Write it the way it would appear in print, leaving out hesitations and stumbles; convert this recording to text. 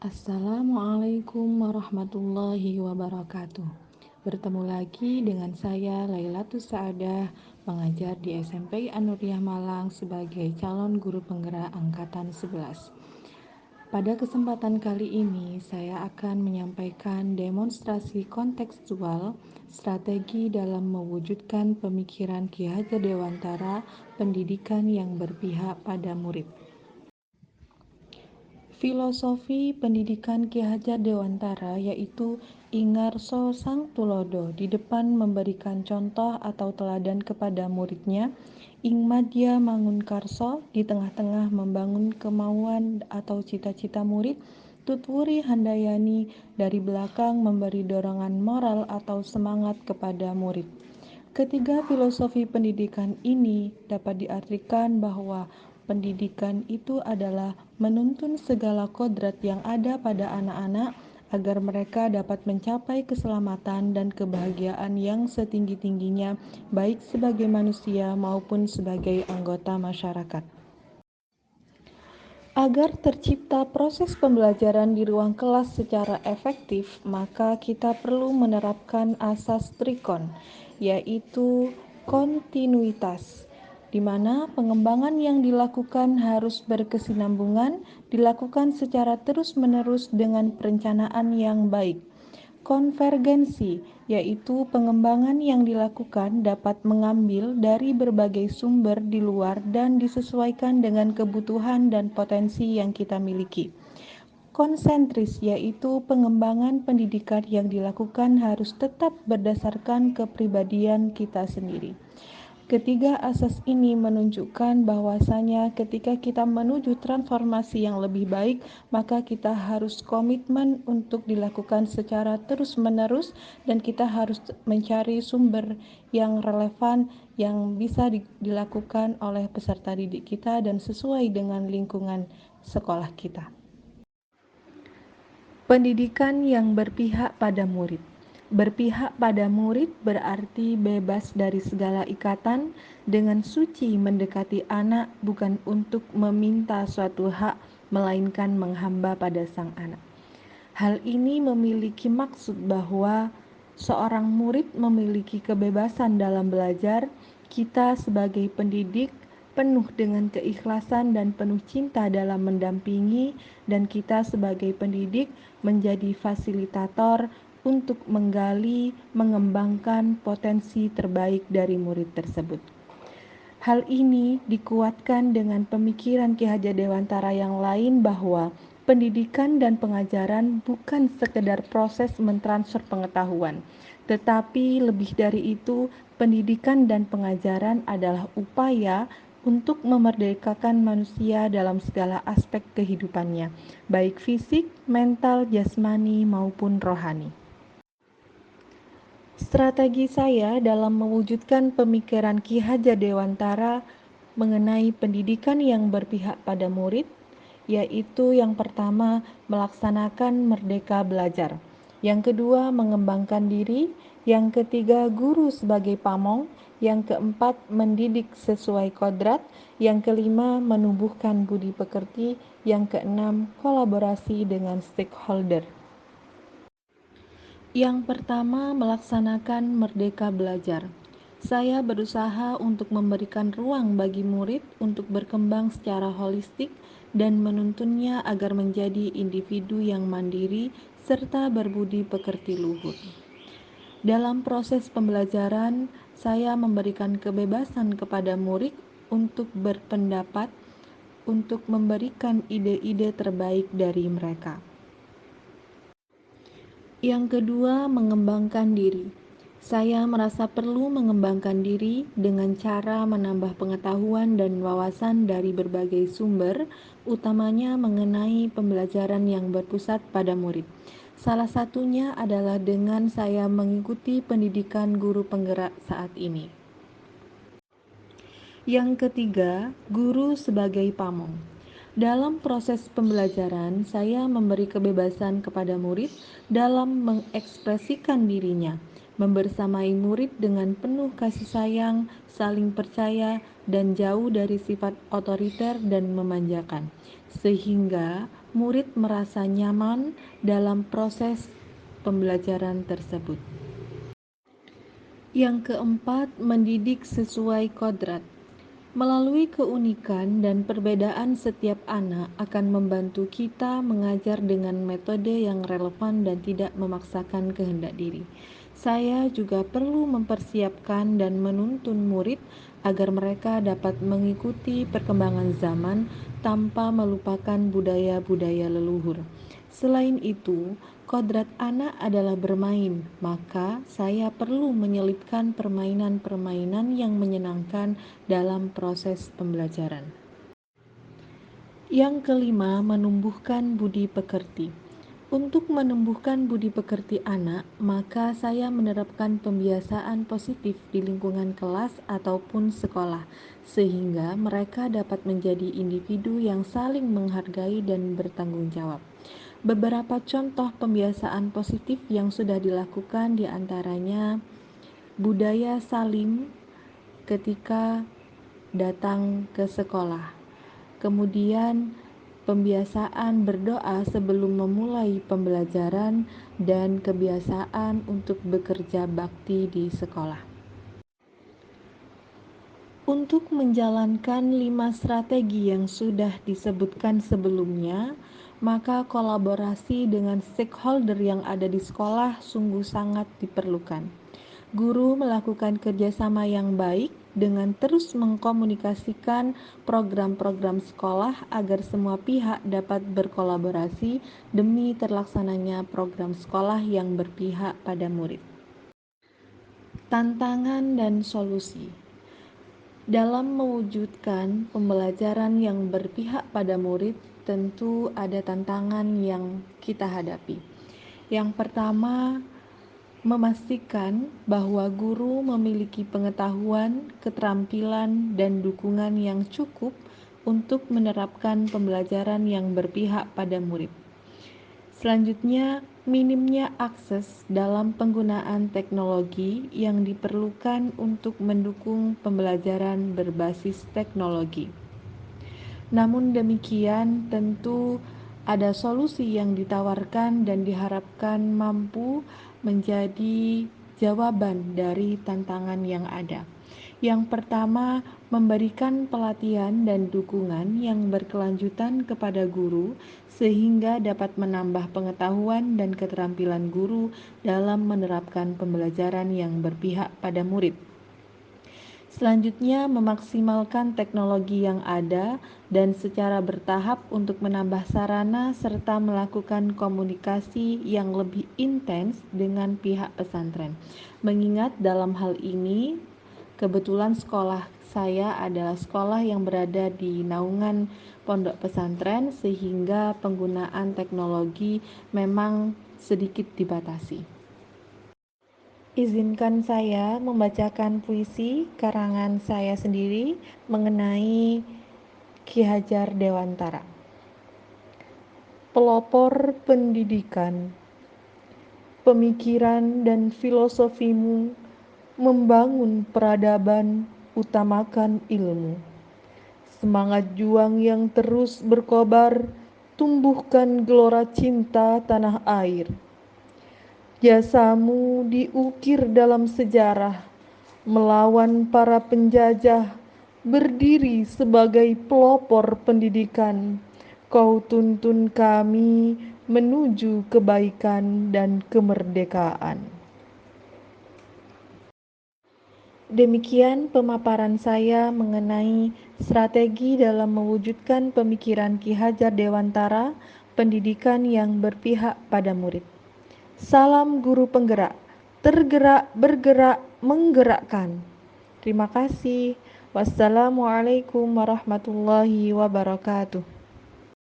Assalamualaikum warahmatullahi wabarakatuh. Bertemu lagi dengan saya Lailatus Saadah, pengajar di SMP An-Nuriyah Malang sebagai calon guru penggerak angkatan 11. Pada kesempatan kali ini saya akan menyampaikan demonstrasi kontekstual strategi dalam mewujudkan pemikiran Ki Hajar Dewantara, pendidikan yang berpihak pada murid. Filosofi pendidikan Ki Hajar Dewantara yaitu Ingarso Sang Tulodo, di depan memberikan contoh atau teladan kepada muridnya, Ingmadya Mangunkarso, di tengah-tengah membangun kemauan atau cita-cita murid, Tutwuri Handayani, dari belakang memberi dorongan moral atau semangat kepada murid. Ketiga filosofi pendidikan ini dapat diartikan bahwa pendidikan itu adalah menuntun segala kodrat yang ada pada anak-anak agar mereka dapat mencapai keselamatan dan kebahagiaan yang setinggi-tingginya, baik sebagai manusia maupun sebagai anggota masyarakat. Agar tercipta proses pembelajaran di ruang kelas secara efektif, maka kita perlu menerapkan asas trikon, yaitu kontinuitas, di mana pengembangan yang dilakukan harus berkesinambungan, dilakukan secara terus-menerus dengan perencanaan yang baik. Konvergensi, yaitu pengembangan yang dilakukan dapat mengambil dari berbagai sumber di luar dan disesuaikan dengan kebutuhan dan potensi yang kita miliki. Konsentris, yaitu pengembangan pendidikan yang dilakukan harus tetap berdasarkan kepribadian kita sendiri. Ketiga asas ini menunjukkan bahwasanya ketika kita menuju transformasi yang lebih baik, maka kita harus komitmen untuk dilakukan secara terus-menerus dan kita harus mencari sumber yang relevan yang bisa dilakukan oleh peserta didik kita dan sesuai dengan lingkungan sekolah kita. Pendidikan yang berpihak pada murid. Berpihak pada murid berarti bebas dari segala ikatan, dengan suci mendekati anak bukan untuk meminta suatu hak, melainkan menghamba pada sang anak. Hal ini memiliki maksud bahwa seorang murid memiliki kebebasan dalam belajar. Kita sebagai pendidik penuh dengan keikhlasan dan penuh cinta dalam mendampingi, dan kita sebagai pendidik menjadi fasilitator untuk menggali, mengembangkan potensi terbaik dari murid tersebut. Hal ini dikuatkan dengan pemikiran Ki Hajar Dewantara yang lain bahwa pendidikan dan pengajaran bukan sekedar proses mentransfer pengetahuan, tetapi lebih dari itu, pendidikan dan pengajaran adalah upaya untuk memerdekakan manusia dalam segala aspek kehidupannya, baik fisik, mental, jasmani, maupun rohani. Strategi saya dalam mewujudkan pemikiran Ki Hajar Dewantara mengenai pendidikan yang berpihak pada murid, yaitu yang pertama, melaksanakan merdeka belajar. Yang kedua, mengembangkan diri. Yang ketiga, guru sebagai pamong. Yang keempat, mendidik sesuai kodrat. Yang kelima, menumbuhkan budi pekerti. Yang keenam, kolaborasi dengan stakeholder. Yang pertama, melaksanakan merdeka belajar. Saya berusaha untuk memberikan ruang bagi murid untuk berkembang secara holistik dan menuntunnya agar menjadi individu yang mandiri serta berbudi pekerti luhur. Dalam proses pembelajaran, saya memberikan kebebasan kepada murid untuk berpendapat, untuk memberikan ide-ide terbaik dari mereka. Yang kedua, mengembangkan diri. Saya merasa perlu mengembangkan diri dengan cara menambah pengetahuan dan wawasan dari berbagai sumber, utamanya mengenai pembelajaran yang berpusat pada murid. Salah satunya adalah dengan saya mengikuti pendidikan guru penggerak saat ini. Yang ketiga, guru sebagai pamong. Dalam proses pembelajaran, saya memberi kebebasan kepada murid dalam mengekspresikan dirinya, membersamai murid dengan penuh kasih sayang, saling percaya, dan jauh dari sifat otoriter dan memanjakan, sehingga murid merasa nyaman dalam proses pembelajaran tersebut. Yang keempat, mendidik sesuai kodrat. Melalui keunikan dan perbedaan setiap anak akan membantu kita mengajar dengan metode yang relevan dan tidak memaksakan kehendak diri. Saya juga perlu mempersiapkan dan menuntun murid agar mereka dapat mengikuti perkembangan zaman tanpa melupakan budaya-budaya leluhur. Selain itu, kodrat anak adalah bermain, maka saya perlu menyelipkan permainan-permainan yang menyenangkan dalam proses pembelajaran. Yang kelima, menumbuhkan budi pekerti. Untuk menumbuhkan budi pekerti anak, maka saya menerapkan pembiasaan positif di lingkungan kelas ataupun sekolah, sehingga mereka dapat menjadi individu yang saling menghargai dan bertanggung jawab. Beberapa contoh pembiasaan positif yang sudah dilakukan diantaranya budaya salim ketika datang ke sekolah. Kemudian pembiasaan berdoa sebelum memulai pembelajaran dan kebiasaan untuk bekerja bakti di sekolah. Untuk menjalankan 5 strategi yang sudah disebutkan sebelumnya, maka kolaborasi dengan stakeholder yang ada di sekolah sungguh sangat diperlukan. Guru melakukan kerjasama yang baik dengan terus mengkomunikasikan program-program sekolah agar semua pihak dapat berkolaborasi demi terlaksananya program sekolah yang berpihak pada murid. Tantangan dan solusi. Dalam mewujudkan pembelajaran yang berpihak pada murid, tentu ada tantangan yang kita hadapi. Yang pertama, memastikan bahwa guru memiliki pengetahuan, keterampilan, dan dukungan yang cukup untuk menerapkan pembelajaran yang berpihak pada murid. Selanjutnya, minimnya akses dalam penggunaan teknologi yang diperlukan untuk mendukung pembelajaran berbasis teknologi. Namun demikian, tentu ada solusi yang ditawarkan dan diharapkan mampu menjadi jawaban dari tantangan yang ada. Yang pertama, memberikan pelatihan dan dukungan yang berkelanjutan kepada guru sehingga dapat menambah pengetahuan dan keterampilan guru dalam menerapkan pembelajaran yang berpihak pada murid. Selanjutnya, memaksimalkan teknologi yang ada dan secara bertahap untuk menambah sarana serta melakukan komunikasi yang lebih intens dengan pihak pesantren. Mengingat dalam hal ini, kebetulan sekolah saya adalah sekolah yang berada di naungan pondok pesantren sehingga penggunaan teknologi memang sedikit dibatasi. Izinkan saya membacakan puisi karangan saya sendiri mengenai Ki Hajar Dewantara. Pelopor pendidikan, pemikiran dan filosofimu membangun peradaban, utamakan ilmu. Semangat juang yang terus berkobar, tumbuhkan gelora cinta tanah air. Jasamu diukir dalam sejarah, melawan para penjajah, berdiri sebagai pelopor pendidikan. Kau tuntun kami menuju kebaikan dan kemerdekaan. Demikian pemaparan saya mengenai strategi dalam mewujudkan pemikiran Ki Hajar Dewantara, pendidikan yang berpihak pada murid. Salam guru penggerak, tergerak, bergerak, menggerakkan. Terima kasih. Wassalamualaikum warahmatullahi wabarakatuh.